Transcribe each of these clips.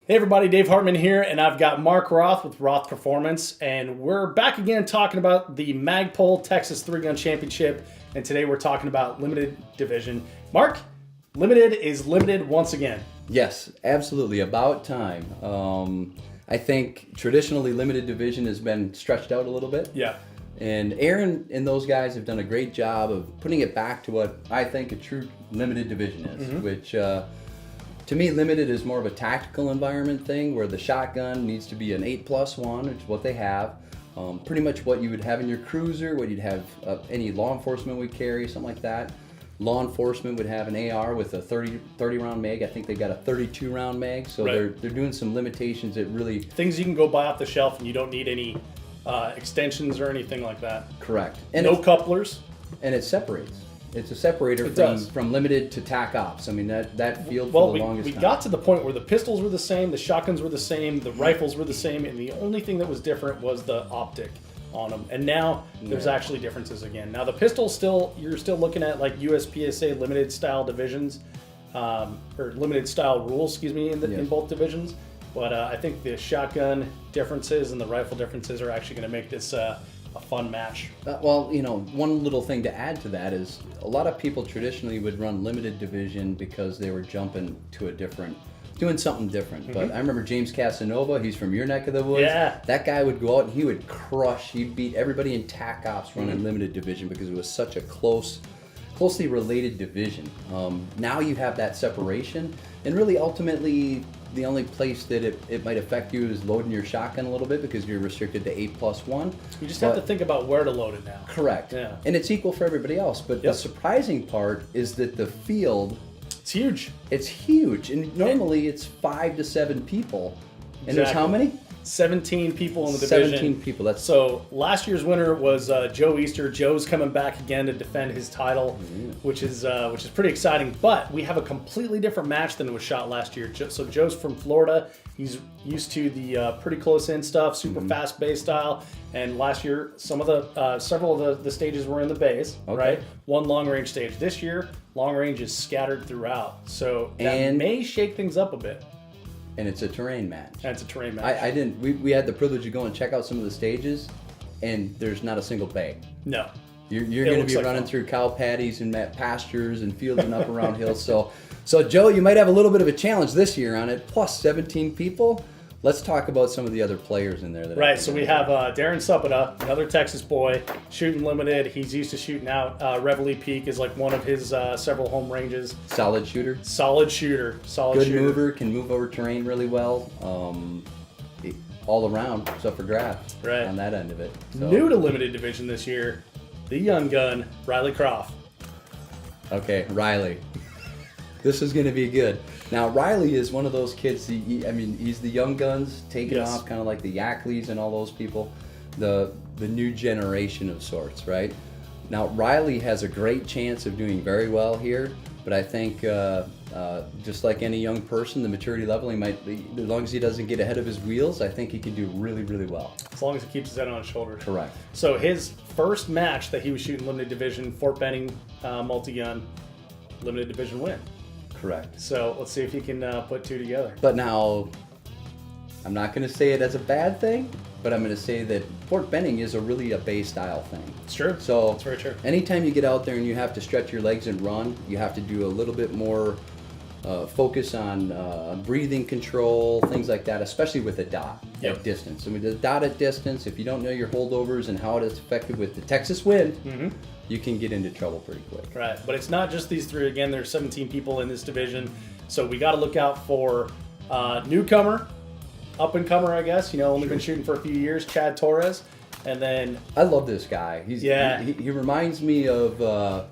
Hey everybody, Dave Hartman here, and I've got Mark Roth with Roth Performance, and we're back again talking about the Magpul Texas 3-Gun Championship, and today we're talking about limited division. Mark, limited is limited once again. Yes, absolutely. About time. I think traditionally limited division has been stretched out a little bit. Yeah. And Aaron and those guys have done a great job of putting it back to what I think a true limited division is, which to me, limited is more of a tactical environment thing where the shotgun needs to be an 8+1, which is what they have. Pretty much what you would have in your cruiser, what you'd have any law enforcement would carry, something like that. Law enforcement would have an AR with a 30 round mag. I think they got a 32 round mag, so right. they're doing some limitations that really... Things you can go buy off the shelf and you don't need any extensions or anything like that. Correct. And no couplers. And it separates. It's a separator from limited to TAC ops. I mean, that field for the longest time. We got to the point where the pistols were the same, the shotguns were the same, the rifles were the same, and the only thing that was different was the optic on them. And now there's actually differences again. Now the pistols you're still looking at like USPSA limited style divisions, or limited style rules, in both divisions. But I think the shotgun differences and the rifle differences are actually going to make this a fun match. Well, one little thing to add to that is a lot of people traditionally would run limited division because they were jumping to doing something different. But I remember James Casanova, he's from your neck of the woods. Yeah. That guy would go out and he would crush, he'd beat everybody in TAC ops running limited division because it was such a closely related division. Now you have that separation, and really ultimately the only place that it might affect you is loading your shotgun a little bit because you're restricted to 8+1. You just have to think about where to load it now. Correct. Yeah. And it's equal for everybody else. But the surprising part is that the field... It's huge. It's huge. And normally it's 5 to 7 people. And there's how many? 17 people in the division. 17 people. So last year's winner was Joe Easter. Joe's coming back again to defend his title, which is pretty exciting. But we have a completely different match than was shot last year. So Joe's from Florida. He's used to the pretty close in stuff, super fast base style. And last year, several of the stages were in the bays, right? One long range stage. This year, long range is scattered throughout. So that may shake things up a bit. And it's a terrain match. That's a terrain match. We had the privilege of going and check out some of the stages, and there's not a single bay. No. You're going to be running through cow patties and pastures and fields and up around hills. So Joe, you might have a little bit of a challenge this year on it, plus 17 people. Let's talk about some of the other players in there. Right, so we have Darren Suppeta, another Texas boy, shooting limited. He's used to shooting out. Reveille Peak is like one of his several home ranges. Solid shooter. Good mover, can move over terrain really well. All around, except for grass on that end of it. So. New to limited division this year, the young gun, Riley Croft. Okay, Riley. This is going to be good. Now, Riley is one of those kids, he's the young guns taking off, kind of like the Yackleys and all those people, the new generation of sorts, right? Now, Riley has a great chance of doing very well here, but I think just like any young person, the maturity level, he might be, as long as he doesn't get ahead of his wheels, I think he can do really, really well. As long as he keeps his head on his shoulders. Correct. So his first match that he was shooting limited division, Fort Benning multi-gun, limited division win. Correct. So let's see if he can put two together. But now, I'm not going to say it as a bad thing, but I'm going to say that Fort Benning is really a bay style thing. It's true. So it's very true. Anytime you get out there and you have to stretch your legs and run, you have to do a little bit more focus on breathing control, things like that, especially with a dot at distance. I mean, the dot at distance, if you don't know your holdovers and how it is affected with the Texas wind, you can get into trouble pretty quick. Right, but it's not just these three. Again, there's 17 people in this division, so we got to look out for newcomer, up-and-comer, I guess. Only been shooting for a few years, Chad Torres, and then... I love this guy. He reminds me of...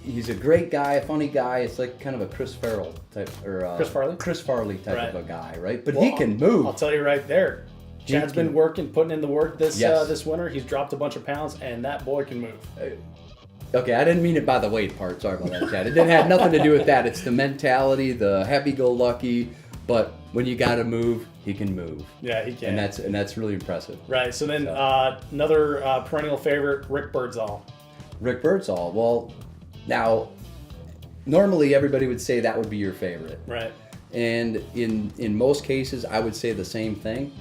He's a great guy, a funny guy. It's like kind of a Chris Farley type, or Chris Farley type of a guy, right? But he can move. I'll tell you right there. Chad's been putting in the work this winter. He's dropped a bunch of pounds, and that boy can move. Okay, I didn't mean it by the weight part. Sorry about that, Chad. It didn't have nothing to do with that. It's the mentality, the happy-go-lucky. But when you got to move, he can move. Yeah, he can. And that's really impressive. Right. So then another perennial favorite, Rick Birdsall. Rick Birdsall. Well, now, normally everybody would say that would be your favorite. Right. And in most cases, I would say the same thing.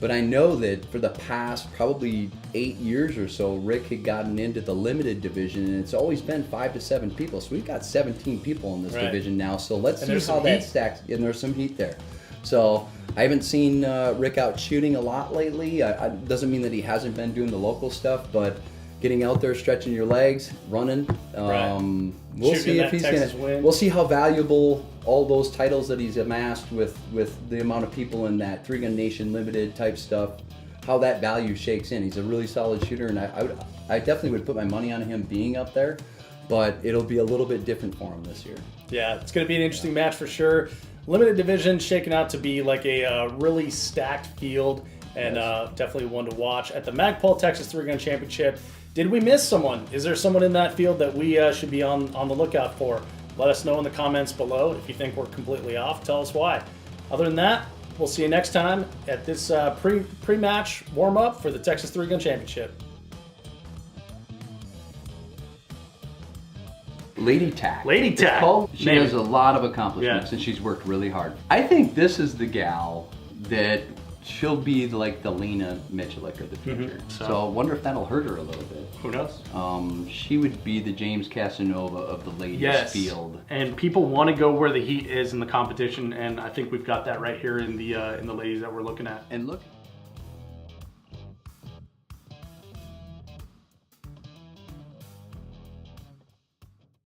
But I know that for the past probably 8 years or so, Rick had gotten into the limited division, and it's always been 5 to 7 people. So we've got 17 people in this division now. So let's see how that stacks. And there's some heat there. So I haven't seen Rick out shooting a lot lately. Doesn't mean that he hasn't been doing the local stuff, but getting out there, stretching your legs, running. We'll see if he's gonna. We'll see how valuable all those titles that he's amassed with the amount of people in that Three Gun Nation limited type stuff, how that value shakes in. He's a really solid shooter, and I definitely would put my money on him being up there, but it'll be a little bit different for him this year. Yeah, it's going to be an interesting match for sure. Limited division shaking out to be like a really stacked field, and definitely one to watch at the Magpul Texas Three Gun Championship. Did we miss someone? Is there someone in that field that we should be on the lookout for? Let us know in the comments below. If you think we're completely off, tell us why. Other than that, we'll see you next time at this pre-match warm-up for the Texas Three Gun Championship. Lady Tack. Lady Tack. She has a lot of accomplishments, and she's worked really hard. I think this is the gal that she'll be like the Lena Michalik of the future. So I wonder if that'll hurt her a little bit. Who knows? She would be the James Casanova of the ladies field. And people want to go where the heat is in the competition, and I think we've got that right here in the ladies that we're looking at. And look.